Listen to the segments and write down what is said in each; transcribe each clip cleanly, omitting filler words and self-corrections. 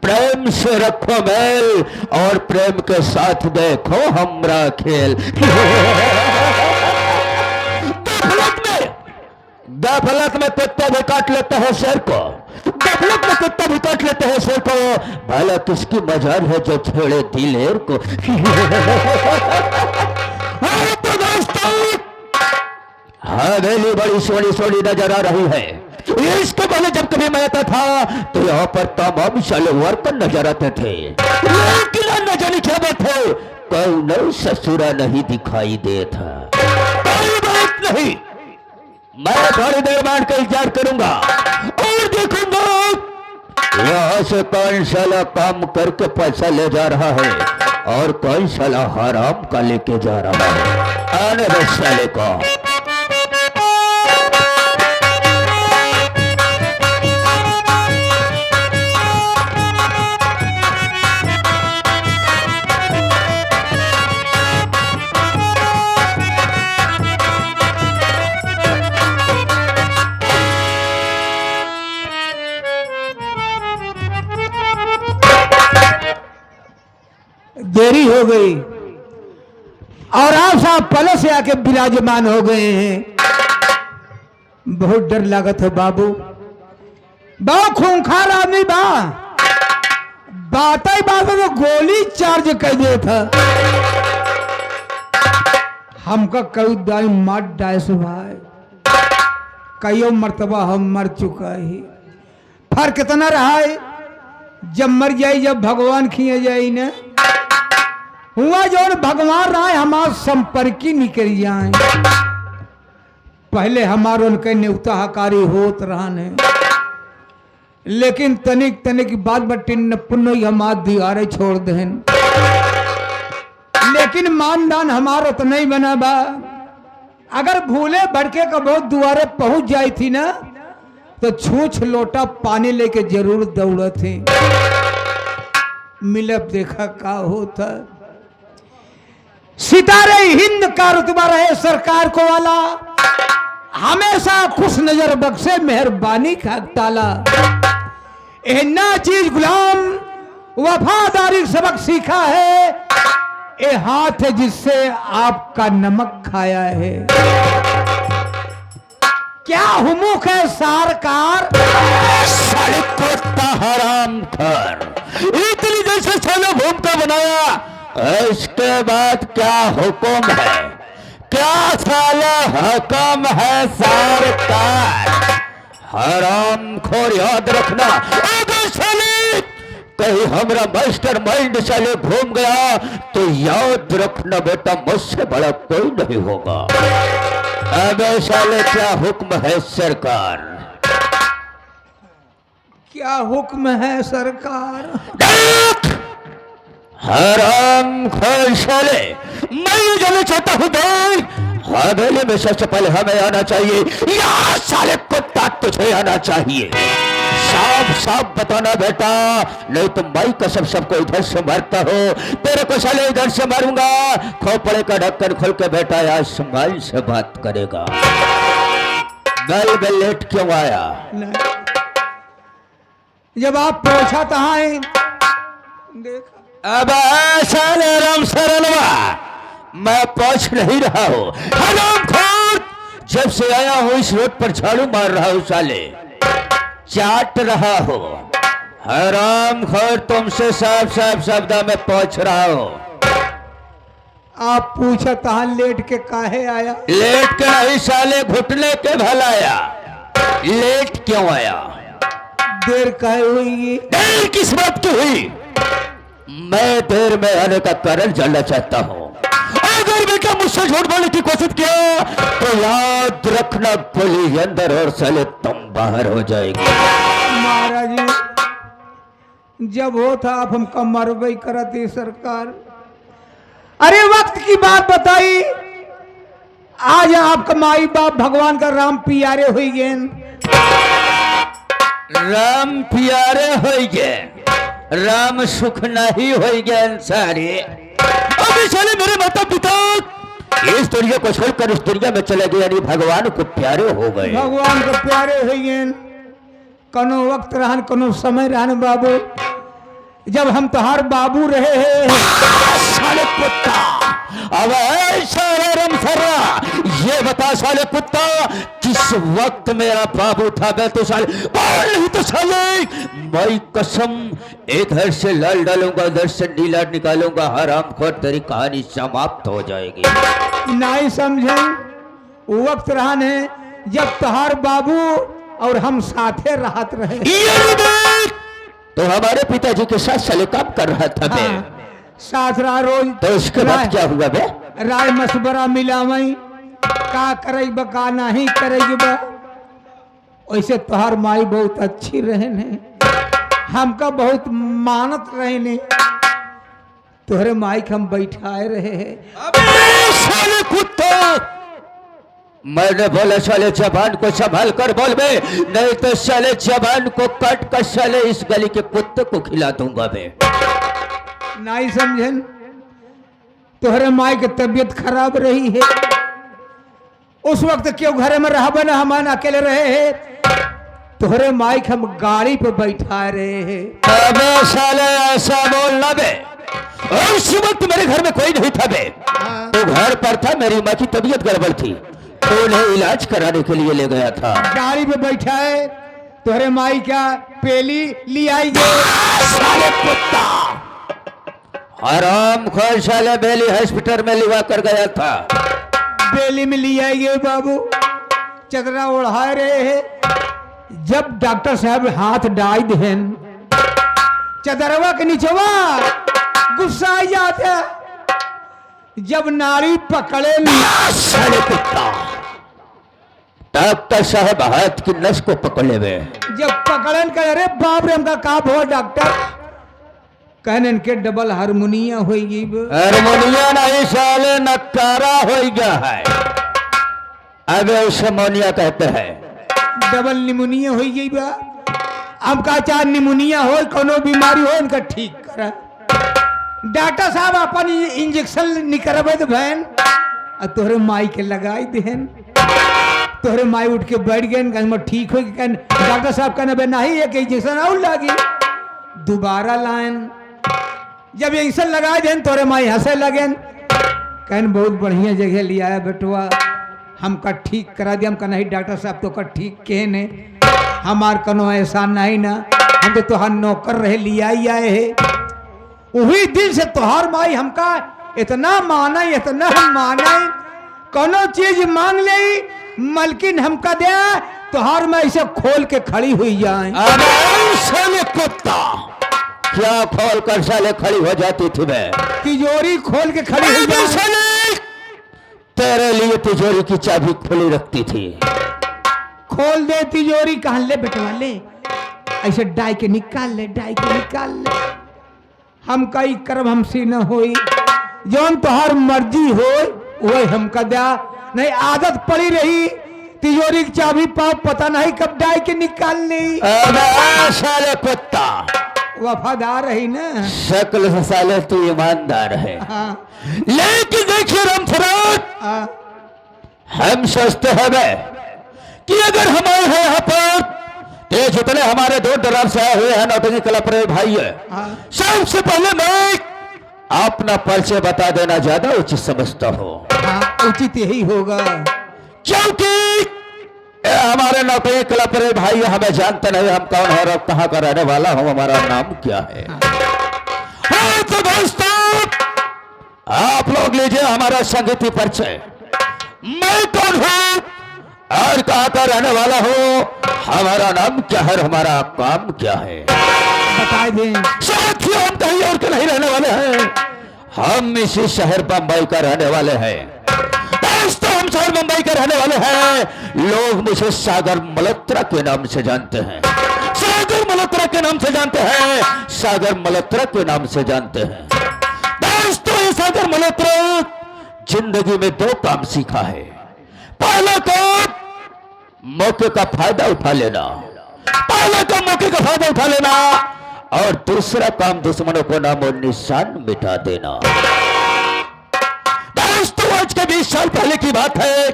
प्रेम से रखो मेल और प्रेम के साथ देखो हमरा खेल। गफलत में कुत्ता भी काट लेता है शेर को, गफलत में कुत्ता भी काट लेते हैं शेर को, भला किसकी मजाल है जो छेड़े दिलेर को। तो दोस्तों हवेली बड़ी सोनी सोनी नजर आ रही है। इसके पहले जब कभी मैं आता था तो यहाँ पर तमाम साले वर्कर नजर आते थे, लेकिन न जाने क्या बात है कोई ससुरा नहीं दिखाई देता। कोई बात नहीं, मैं थोड़ी देर बाद का इंतजार करूंगा और देखूंगा यहाँ से कौन साला काम करके पैसा ले जा रहा है और कौन साला हराम का लेके जा रहा है। आने दो साले को। देरी हो गई और आप साहब पले से आके विराजमान हो गए हैं। बहुत डर लागत है बाबू, बहुत खूंखार आदमी बा, बात ही बात तो गोली चार्ज कर दे था हमका कई दाई मर डाय से भाई, कईयों मर्तबा हम मर चुका ही। फर्क कितना रहा है जब मर जाए जब भगवान खिए जाए न हुआ जो भगवान राय हमार संपर्की निकल जाए। पहले हमारे उनके न्योता हकारी होत रहने, लेकिन तनिक तनिक बात बटिन पुण्य हमार दिगारे छोड़ देन, लेकिन मानदान हमारा तो नहीं बना बा। अगर भूले भड़के का बहुत दुआरे पहुंच जाई थी ना तो छूछ लोटा पानी लेके जरूर दौड़ा थी। मिलब देखा का होता। सितारे हिंद का रुतबा रहे सरकार को वाला, हमेशा खुश नजर बख्शे मेहरबानी का ताला। ना चीज गुलाम वफादारी सबक सीखा है, ये हाथ है जिससे आपका नमक खाया है। क्या हुमुक है सरकार हराम कर इतनी जैसे साले भूमिका बनाया, इसके बाद क्या हुक्म है, क्या साला हुक्म है सरकार। हराम खोर याद रखना, अगर साले कहीं हमारा मास्टर माइंड साले घूम गया तो याद रखना बेटा मुझसे बड़ा कोई नहीं होगा। अब साले क्या हुक्म है सरकार। क्या हुक्म है सरकार। हराम खोर साले, मैं ये जानना चाहता हूँ भाई, हवेली में सबसे पहले हमें आना चाहिए या साले कुत्ता तुझे आना चाहिए। साफ साफ बताना बेटा, नहीं तो मैं कसम सबको इधर से मारता हो, तेरे को साले इधर से मारूंगा। खोपड़े का ढक्कन खोल के बेटा आज संभाल से बात करेगा। गल लेट क्यों आया। जब आप पूछा कहाँ है देखा। अब साले राम सरलवा मैं पूछ नहीं रहा हूँ। हराम खोर, जब से आया हूँ इस रोड पर झाड़ू मार रहा हूँ साले, चाट रहा हो। हराम खोर तुमसे साफ साफ शब्द में पूछ रहा हो। आप पूछा कहाँ लेट के काहे आया। लेट के नहीं साले, घुटने के भलाया। लेट क्यों आया। देर काहे हुई। देर किस बात की हुई। मैं देर में आने का कारण जानना चाहता हूँ। अगर बेटा मुझसे झूठ बोलने की कोशिश किया तो याद रखना गोली अंदर और साले तुम बाहर हो जाएगी। महाराज जी जब हो था आप हमका मरबई करती सरकार। अरे वक्त की बात बताई, आज आपका माई बाप भगवान का राम प्यारे हुई गए। राम प्यारे हो गए, राम सुख नहीं हो गए सारे। अभी साले मेरे माता पिता इस दुनिया को छोड़कर इस दुनिया में चले गए, यानी भगवान को प्यारे हो गए। भगवान को प्यारे हो गए। कोनो वक्त रहन, कोनो समय रहन बाबू, जब हम तोहार बाबू रहे हैं। साले कुत्ता, अब साले रमसरा, ये बता साले कुत्ता, किस वक्त मेरा बाबू था? मैं तो साले बोल नहीं तो साले, मैं कसम इधर से लाल डालूंगा, इधर से नीला निकालूंगा, हराम खोर तेरी कहानी समाप्त हो जाएगी। नहीं समझे, वो वक्त रहन है जब तोहार बाबू और हम साथे रहत रहे। तो हमारे पिताजी के साथ साले काम कर रहा था बे। साथ रहा रोज। तो उसके बाद क्या हुआ बे? राय मशवरा मिला मई, का करेगी बा का नहीं करेगी बा। वैसे तोहार माई बहुत अच्छी रहने, हमका बहुत मानत रहने। तोहरे माई के हम बैठाए रहे हैं। साले कुत्ता, मैंने बोला साले जबान को संभाल कर बोल बे, नहीं तो साले जबान को काट कर साले इस गली के कुत्ते को खिला दूंगा बे। नहीं समझन, तोहरे माई की तबीयत खराब रही है। उस वक्त क्यों घर में रह बना, हम अकेले रहे हैं। तोहरे माई के हम गाड़ी पे बैठा रहे हैं। अबे साले ऐसा बोलना बे, उस वक्त मेरे घर में कोई नहीं था बे। तो घर पर था, मेरी माँ की तबीयत गड़बड़ थी, तो उन्हें इलाज कराने के लिए ले गया था। गाड़ी पे बैठा है, तोहरे माई क्या पेली ली आई जो। साले कुत्ता, आराम खोर साले बेली हॉस्पिटल में लिवा कर गया था। बेली में ली आई गए बाबू, चदरा ओढ़ा रहे हैं। जब डॉक्टर साहब हाथ डाल देन, चदरवा के नीचवा गुस्सा आ जाता। जब नारी पकड़े साले कुत्ता, डॉक्टर साहब हाथ की नस को पकड़े हुए। जब पकड़न कर, अरे बाप रे, हमका का भो डॉक्टर, कहने के डबल हारमोनिया होगी। हारमोनिया नहीं साले, नकारा हो गया है। अब उसे मोनिया कहते हैं। डबल निमोनिया हो गई बा। हम का चार निमोनिया हो, कोनो बीमारी हो, इनका ठीक करा। डॉक्टर साहब अपन इंजेक्शन निकलबे तो बहन, और तोहरे माई के लगाई देन। तोहरे माई उठ के बैठ गए, ठीक हो गए। डॉक्टर साहब कहने नहीं, एक इंजेक्शन और लगी। दोबारा लाइन, जब इंजेक्शन लगा देन, तोहरे माई हंसे लगे। कहन बहुत बढ़िया जगह लिया है बेटुआ, हमका ठीक करा दिया। हमका नहीं डॉक्टर साहब, तो का ठीक के ने, हमार कनो ऐसा नहीं ना, हम तो तोहार नौकर रहे, लिया ही आए है। वही दिन से तोहार माई हमका इतना माना, इतना हम माना, कोनो चीज मांग ले मलकिन हमका दे, तोहार में ऐसे खोल के खड़ी हुई जाए। साले कुत्ता, क्या खोल कर साले खड़ी हो जाती थी मैं? तिजोरी खोल के खड़ी हुई जाए। तेरे लिए तिजोरी की चाबी खुली रखती थी। खोल दे तिजोरी, कहाँ ले बेटवा ले, ऐसे डाई के निकाल ले, डाई के निकाल ले। हम कई कर्म हमसे न होई, जौन तोहार मर्जी हो वही हमका दया। नहीं आदत पड़ी रही, तिजोरी की चाबी पाओ, पता नहीं कब डाई के निकाल ली। साले कुत्ता, वफादार रही ना, शक्ल से साले तू ईमानदार है। हाँ। लेकिन देखिए रामफराद, हाँ। हम सोचते हैं कि अगर हमारे हैं यहाँ पर ये जितने हमारे दो डराव से आए हुए हैं नौटंकी कलापरे भाई है, सबसे पहले मैं अपना परिचय बता देना ज्यादा उचित समझता हूँ। हाँ, उचित यही होगा, क्योंकि हमारे नौटंकी कलापरे भाई हमें जानते नहीं हम कौन है और कहाँ का रहने वाला हूँ, हमारा नाम क्या है। हाँ तो दोस्तों, आप लोग लीजिए हमारा संगीत परिचय। मैं कौन हूँ और कहाँ का रहने वाला हूँ, हमारा नाम क्या है, हमारा काम क्या है, बता दें। साथियों, हम कहीं और के नहीं रहने वाले हैं, हम इसी शहर बंबई का रहने वाले हैं। दोस्तों, हम शहर मुंबई के रहने वाले हैं। लोग मुझे सागर मल्होत्रा के नाम से जानते हैं, सागर मल्होत्रा के नाम से जानते हैं, सागर मल्होत्रा के नाम से जानते हैं। दोस्तों, ये सागर मल्होत्रा जिंदगी में दो काम सीखा है। पहला काम मौके का फायदा उठा लेना, पहला काम मौके का फायदा उठा लेना, और दूसरा काम दुश्मनों को नामो निशान मिटा देना। दोस्तों, आज के 20 साल पहले की बात है,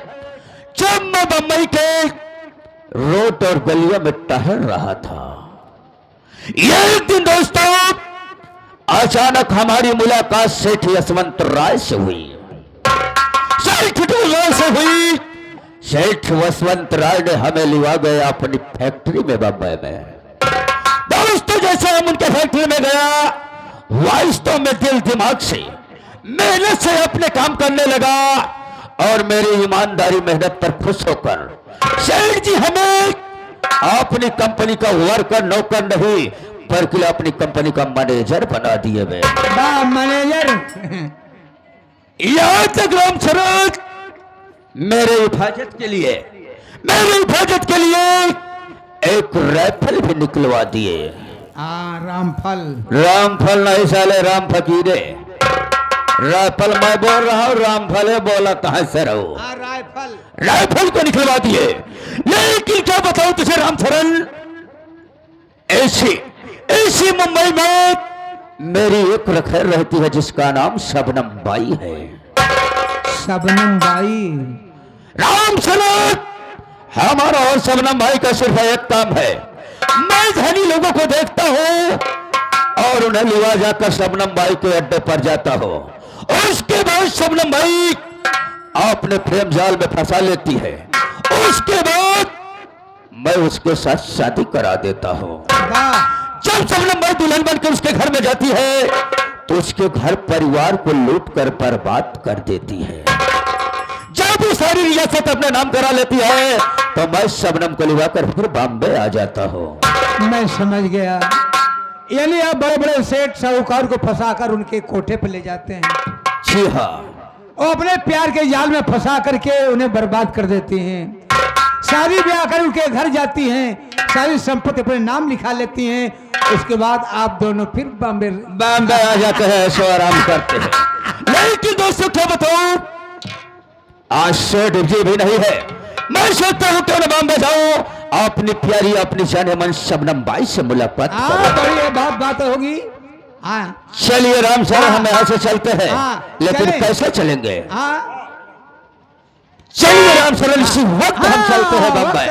जब मैं बम्बई के रोड और गलियों में टहल रहा था। एक दिन दोस्तों, अचानक हमारी मुलाकात सेठ यशवंत राय से हुई। सेठ राय से हुई। सेठ यशवंत राय ने हमें लिवा गए अपनी फैक्ट्री में बम्बई में। दोस्तों, जैसे हम उनके फैक्ट्री में गया, वास्तव में दिल दिमाग से मेहनत से अपने काम करने लगा और मेरी ईमानदारी मेहनत पर खुश होकर सेठ जी हमें अपनी कंपनी का वर्कर नौकर नहीं बल्कि अपनी कंपनी का मैनेजर बना दिए वे। मैनेजर यहां तक राम शरद मेरे हिफाजत के लिए एक राइफल भी निकलवा दिए। रामफल नहीं साले, राम फकीरे। राइफल मैं बोल रहा हूँ, रामफल बोला कहां से रहो। राइफल को निकलवा दिए। लेकिन क्या बताऊं तुझे रामचरण, ऐसी मुंबई में मेरी एक रखैर रहती है जिसका नाम शबनम बाई है। शबनम बाई? रामचरण, हमारा और शबनम बाई का सिर्फ एक काम है। मैं धनी लोगों को देखता हूं और उन्हें लिवा जाकर शबनम बाई के अड्डे पर जाता हूं। उसके बाद शबनम बाई अपने प्रेम जाल में फंसा लेती है। उसके बाद मैं उसके साथ शादी करा देता हूं। जब शबनम बाई दुल्हन बनकर उसके घर में जाती है तो उसके घर परिवार को लूट कर बर्बाद कर देती है। जब वो सारी रियासत अपने नाम करा लेती है तो मैं शबनम को लिवाकर फिर बॉम्बे आ जाता हूं। मैं समझ गया, यानी आप बड़े बड़े सेठ साहूकार को फंसाकर उनके कोठे पर ले जाते हैं। जी हाँ, और अपने प्यार के जाल में फंसा करके उन्हें बर्बाद कर देती हैं। शादी ब्याह कर उनके घर जाती हैं, सारी संपत्ति अपने नाम लिखा लेती हैं। उसके बाद आप दोनों फिर बॉम्बे आ जाते हैं, ऐशो आराम करते हैं। लेकिन दोस्तों क्या बताऊं, आज सेठ जी भी नहीं है। मैं सोचता हूं क्यों न बॉम्बे जाऊं, अपनी प्यारी अपनी जाने मन शबनम बाई से मुलाकात करूं। बात होगी। चलिए राम सर, हम यहां से चलते हैं। लेकिन कैसे चलेंगे? चलिए राम सर, इसी वक्त हम चलते हैं बॉम्बे।